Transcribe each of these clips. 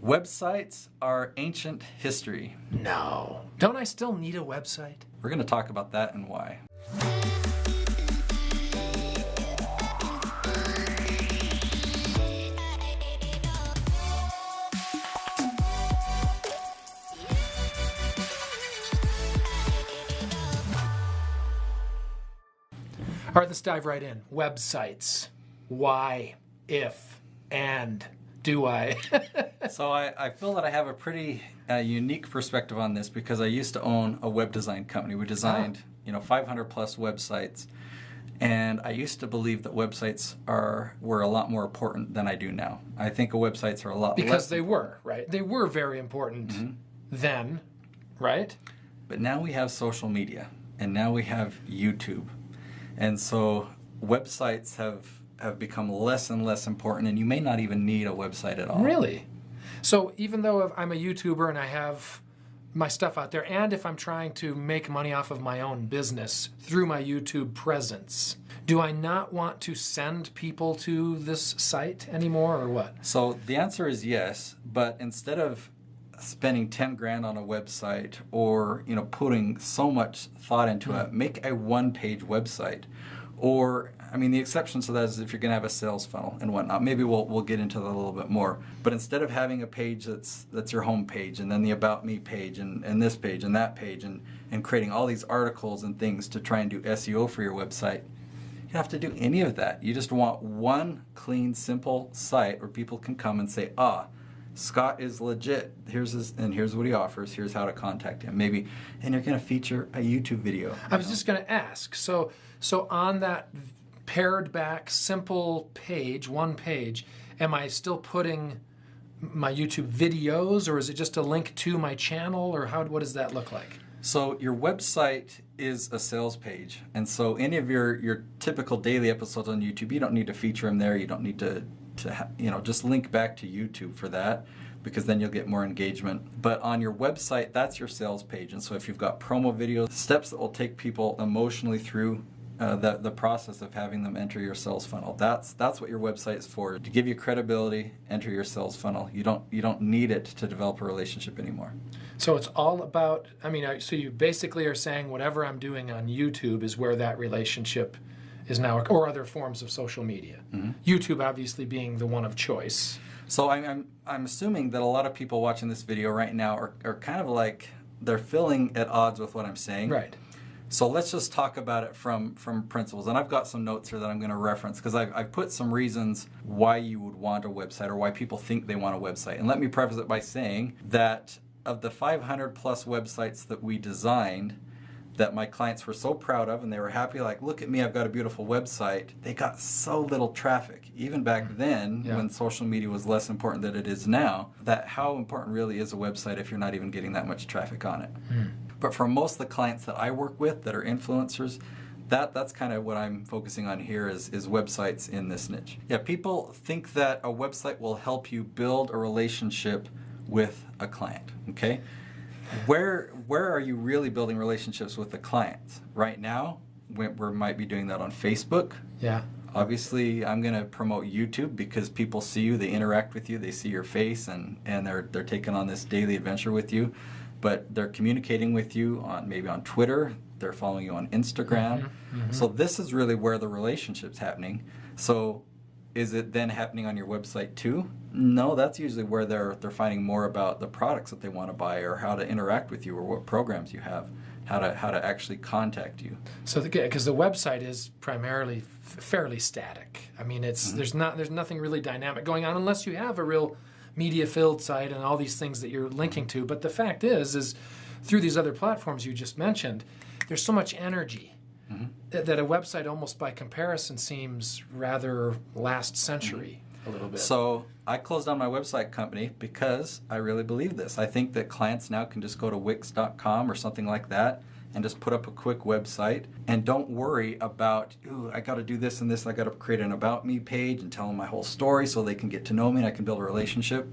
Websites are ancient history. No. Don't I still need a website? We're going to talk about that and why. All right, let's dive right in. Websites. Why, if, and do I? So I feel that I have a pretty unique perspective on this because I used to own a web design company. We designed 500 plus websites, and I used to believe that websites were a lot more important than I do now. I think websites are a lot because less they were, right? They were very important then, right? But now we have social media, and now we have YouTube. And so websites have become less and less important, and you may not even need a website at all. Really? So even though I'm a YouTuber and I have my stuff out there, and if I'm trying to make money off of my own business through my YouTube presence, do I not want to send people to this site anymore, or what? So the answer is yes, but instead of spending 10 grand on a website or putting so much thought into it, make a one-page website. Or the exception to that is if you're going to have a sales funnel and whatnot. Maybe we'll get into that a little bit more. But instead of having a page that's your home page, and then the About Me page, and this page and that page, and creating all these articles and things to try and do SEO for your website, you don't have to do any of that. You just want one clean, simple site where people can come and say, Scott is legit. Here's what he offers. Here's how to contact him. Maybe, and you're going to feature a YouTube video. I was just going to ask. So on that pared back, simple page, one page, am I still putting my YouTube videos, or is it just a link to my channel, or what does that look like? So your website is a sales page, and so any of your typical daily episodes on YouTube, you don't need to feature them there. You don't need to just link back to YouTube for that, because then you'll get more engagement. But on your website, that's your sales page. And so if you've got promo videos, steps that will take people emotionally through the process of having them enter your sales funnel, that's what your website is for, to give you credibility, enter your sales funnel. You don't need it to develop a relationship anymore. So it's all about, so you basically are saying whatever I'm doing on YouTube is where that relationship is now, or other forms of social media. Mm-hmm. YouTube obviously being the one of choice. So I'm assuming that a lot of people watching this video right now are kind of like, they're feeling at odds with what I'm saying. Right. So let's just talk about it from principles. And I've got some notes here that I'm going to reference, because I've put some reasons why you would want a website, or why people think they want a website. And let me preface it by saying that of the 500 plus websites that we designed, that my clients were so proud of, and they were happy, like, look at me, I've got a beautiful website, they got so little traffic. Even back then, when social media was less important than it is now, that how important really is a website if you're not even getting that much traffic on it. But for most of the clients that I work with that are influencers, that's kind of what I'm focusing on here is websites in this niche. Yeah, people think that a website will help you build a relationship with a client, okay? Where are you really building relationships with the clients? Right now, we might be doing that on Facebook. Yeah. Obviously, I'm going to promote YouTube because people see you, they interact with you, they see your face, and they're taking on this daily adventure with you. But they're communicating with you maybe on Twitter, they're following you on Instagram. Mm-hmm. So this is really where the relationship's happening. So is it then happening on your website too? No, that's usually where they're finding more about the products that they want to buy, or how to interact with you, or what programs you have, how to actually contact you. So because the website is primarily fairly static. It's there's nothing really dynamic going on unless you have a real media-filled site and all these things that you're linking to. But the fact is through these other platforms you just mentioned, there's so much energy. That a website almost by comparison seems rather last century a little bit. So I closed down my website company because I really believe this. I think that clients now can just go to Wix.com or something like that and just put up a quick website, and don't worry about, I got to do this and this, I got to create an About Me page and tell them my whole story so they can get to know me and I can build a relationship.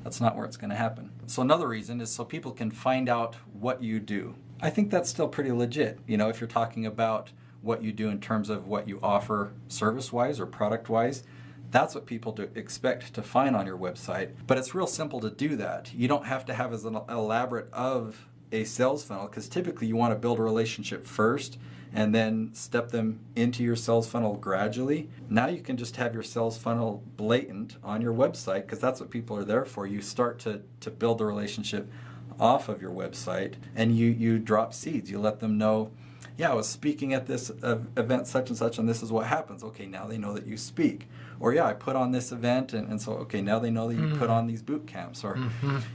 That's not where it's going to happen. So another reason is so people can find out what you do. I think that's still pretty legit. If you're talking about what you do in terms of what you offer service-wise or product-wise, That's what people expect to find on your website. But it's real simple to do that. You don't have to have as elaborate of a sales funnel, because typically you want to build a relationship first and then step them into your sales funnel gradually. Now you can just have your sales funnel blatant on your website, because that's what people are there for. You start to build the relationship off of your website, and you drop seeds. You let them know, yeah, I was speaking at this event such and this is what happens. Okay, now they know that you speak. Or yeah, I put on this event, and so okay, now they know that you put on these boot camps. Or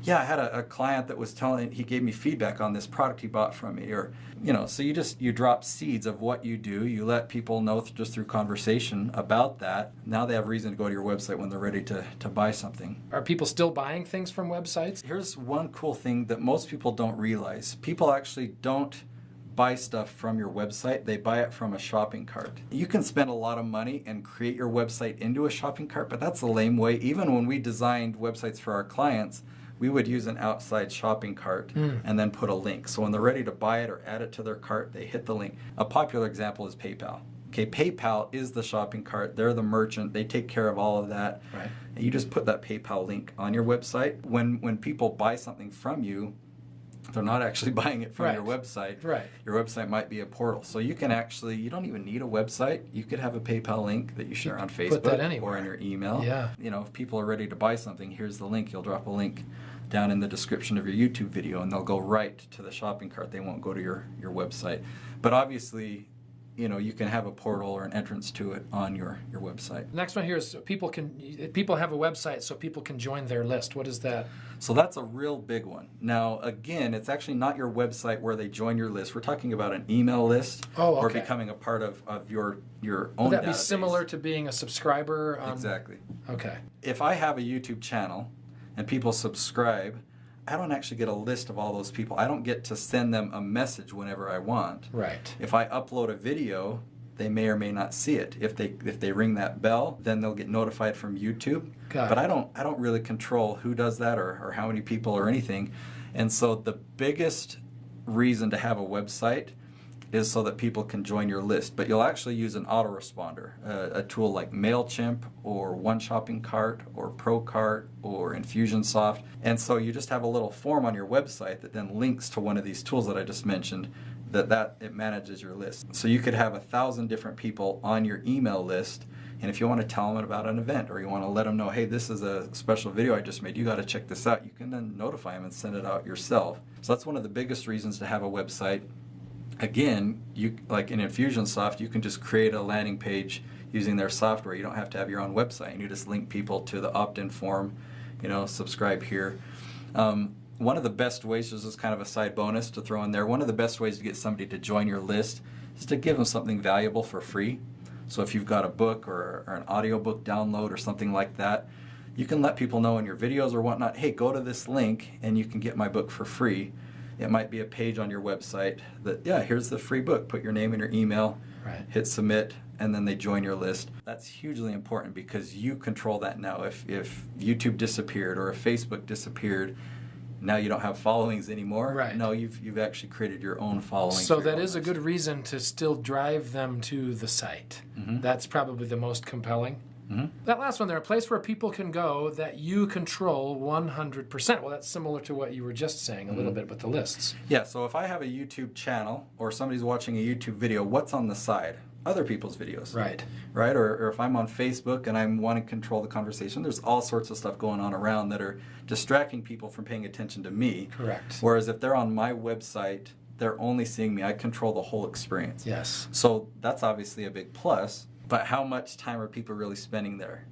yeah, I had a client that was he gave me feedback on this product he bought from me. Or so you drop seeds of what you do. You let people know just through conversation about that. Now they have reason to go to your website when they're ready to buy something. Are people still buying things from websites? Here's one cool thing that most people don't realize. People actually don't buy stuff from your website. They buy it from a shopping cart. You can spend a lot of money and create your website into a shopping cart, but that's a lame way. Even when we designed websites for our clients, we would use an outside shopping cart and then put a link. So when they're ready to buy it or add it to their cart, they hit the link. A popular example is PayPal. Okay, PayPal is the shopping cart. They're the merchant. They take care of all of that. Right. And you just put that PayPal link on your website. When people buy something from you, they're not actually buying it from your website. Right. Your website might be a portal. So you can actually, you don't even need a website. You could have a PayPal link that you share on Facebook or in your email. Yeah. If people are ready to buy something, here's the link. You'll drop a link down in the description of your YouTube video, and they'll go right to the shopping cart. They won't go to your website. But obviously, you can have a portal or an entrance to it on your website. Next one here is people have a website so people can join their list. What is that? So that's a real big one. Now, again, it's actually not your website where they join your list. We're talking about an email list or becoming a part of your own Would that database. be similar to being a subscriber? Exactly. Okay. If I have a YouTube channel and people subscribe, I don't actually get a list of all those people. I don't get to send them a message whenever I want. Right. If I upload a video, they may or may not see it. If they ring that bell, then they'll get notified from YouTube. But I don't really control who does that or how many people or anything. And so the biggest reason to have a website is so that people can join your list. But you'll actually use an autoresponder, a tool like MailChimp or One Shopping Cart or ProCart or Infusionsoft. And so you just have a little form on your website that then links to one of these tools that I just mentioned, that it manages your list. So you could have 1,000 different people on your email list, and if you want to tell them about an event or you want to let them know, hey, this is a special video I just made, you got to check this out, you can then notify them and send it out yourself. So that's one of the biggest reasons to have a website. Again, like in Infusionsoft, you can just create a landing page using their software. You don't have to have your own website, and you just link people to the opt-in form, subscribe here. One of the best ways, this is kind of a side bonus to throw in there, one of the best ways to get somebody to join your list is to give them something valuable for free. So if you've got a book or an audiobook download or something like that, you can let people know in your videos or whatnot, hey, go to this link and you can get my book for free. It might be a page on your website that, yeah, here's the free book. Put your name and your email, hit submit, and then they join your list. That's hugely important because you control that now. If YouTube disappeared or if Facebook disappeared, now you don't have followings anymore. Right. No, you've actually created your own following. So that is a good reason to still drive them to the site. Mm-hmm. That's probably the most compelling. Mm-hmm. That last one there, a place where people can go that you control 100%. Well, that's similar to what you were just saying a little bit with the lists. Yeah, so if I have a YouTube channel or somebody's watching a YouTube video, what's on the side? Other people's videos. Right. Or if I'm on Facebook and I'm wanting to control the conversation, there's all sorts of stuff going on around that are distracting people from paying attention to me. Correct. Whereas if they're on my website, they're only seeing me. I control the whole experience. Yes. So that's obviously a big plus. But how much time are people really spending there?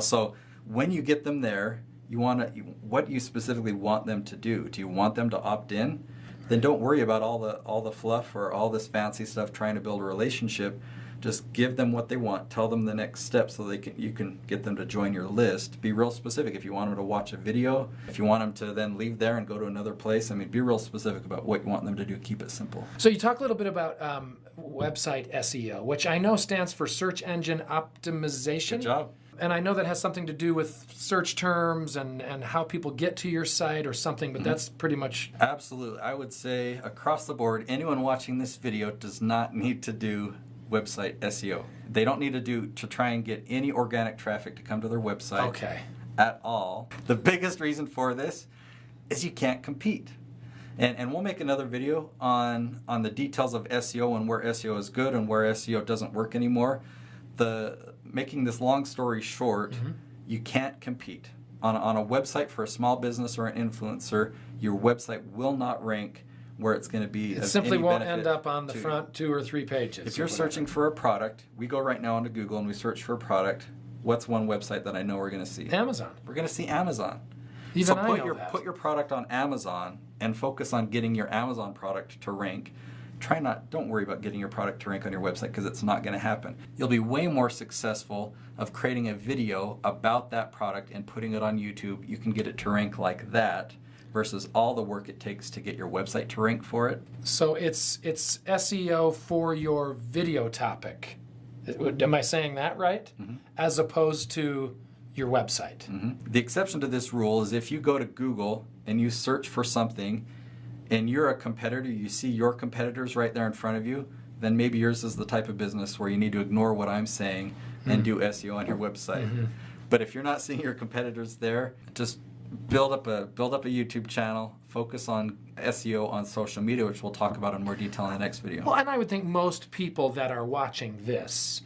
So when you get them there, what do you specifically want them to do? Do you want them to opt in? Then don't worry about all the fluff or all this fancy stuff trying to build a relationship. Just give them what they want. Tell them the next step so you can get them to join your list. Be real specific. If you want them to watch a video, if you want them to then leave there and go to another place, be real specific about what you want them to do. Keep it simple. So you talk a little bit about website SEO, which I know stands for search engine optimization. Good job. And I know that has something to do with search terms and how people get to your site or something, but that's pretty much... Absolutely. I would say across the board, anyone watching this video does not need to do website SEO. They don't need to try and get any organic traffic to come to their website at all. The biggest reason for this is you can't compete. And we'll make another video on the details of SEO and where SEO is good and where SEO doesn't work anymore. Making this long story short, you can't compete. On a website for a small business or an influencer, your website will not rank where it's going to be. It simply won't end up on the front 2 or 3 pages. If you're searching for a product, we go right now onto Google and we search for a product. What's one website that I know we're going to see? Amazon. We're going to see Amazon. Even so I know that. Put your product on Amazon and focus on getting your Amazon product to rank. Don't worry about getting your product to rank on your website because it's not going to happen. You'll be way more successful of creating a video about that product and putting it on YouTube. You can get it to rank like that versus all the work it takes to get your website to rank for it. So it's SEO for your video topic. Am I saying that right? As opposed to your website. The exception to this rule is if you go to Google and you search for something and you're a competitor, you see your competitors right there in front of you, then maybe yours is the type of business where you need to ignore what I'm saying and do SEO on your website. But if you're not seeing your competitors there, just build up a YouTube channel, focus on SEO on social media, which we'll talk about in more detail in the next video. Well, and I would think most people that are watching this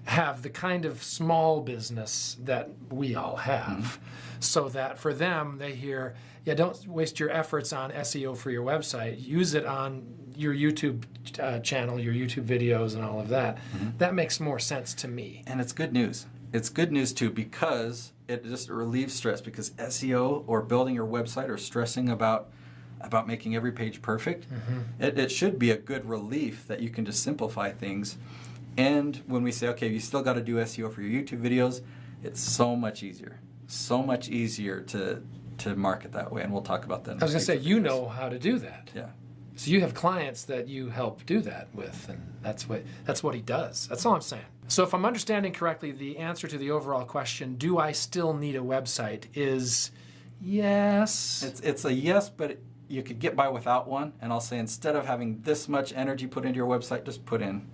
have the kind of small business that we all have. So that for them, they hear, don't waste your efforts on SEO for your website. Use it on your YouTube channel, your YouTube videos and all of that. That makes more sense to me. And it's good news. It's good news too because it just relieves stress, because SEO or building your website or stressing about making every page perfect, it should be a good relief that you can just simplify things. And when we say, okay, you still got to do SEO for your YouTube videos, it's so much easier to market that way, and we'll talk about that. I was going to say, you know how to do that. Yeah. So you have clients that you help do that with, and that's what he does. That's all I'm saying. So if I'm understanding correctly, the answer to the overall question, do I still need a website, is yes. It's a yes, but you could get by without one. And I'll say, instead of having this much energy put into your website, just put in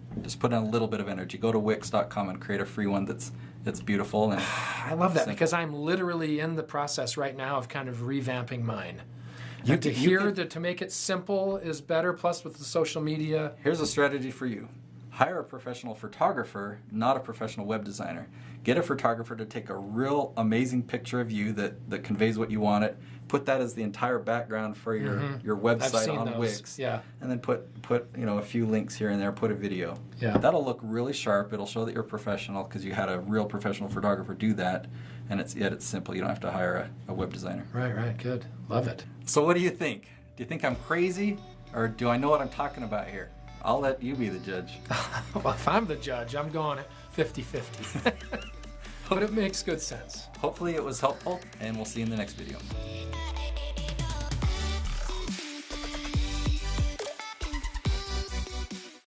a little bit of energy. Go to Wix.com and create a free one that's beautiful. And I love that because I'm literally in the process right now of kind of revamping mine. To make it simple is better, plus with the social media. Here's a strategy for you. Hire a professional photographer, not a professional web designer. Get a photographer to take a real amazing picture of you that conveys what you want it. Put that as the entire background for your website on Wix. Yeah. And then put a few links here and there, put a video. Yeah. That'll look really sharp. It'll show that you're professional because you had a real professional photographer do that. And it's simple. You don't have to hire a web designer. Right, good. Love it. So what do you think? Do you think I'm crazy, or do I know what I'm talking about here? I'll let you be the judge. Well, if I'm the judge, I'm going at 50-50. But it makes good sense. Hopefully it was helpful, and we'll see you in the next video.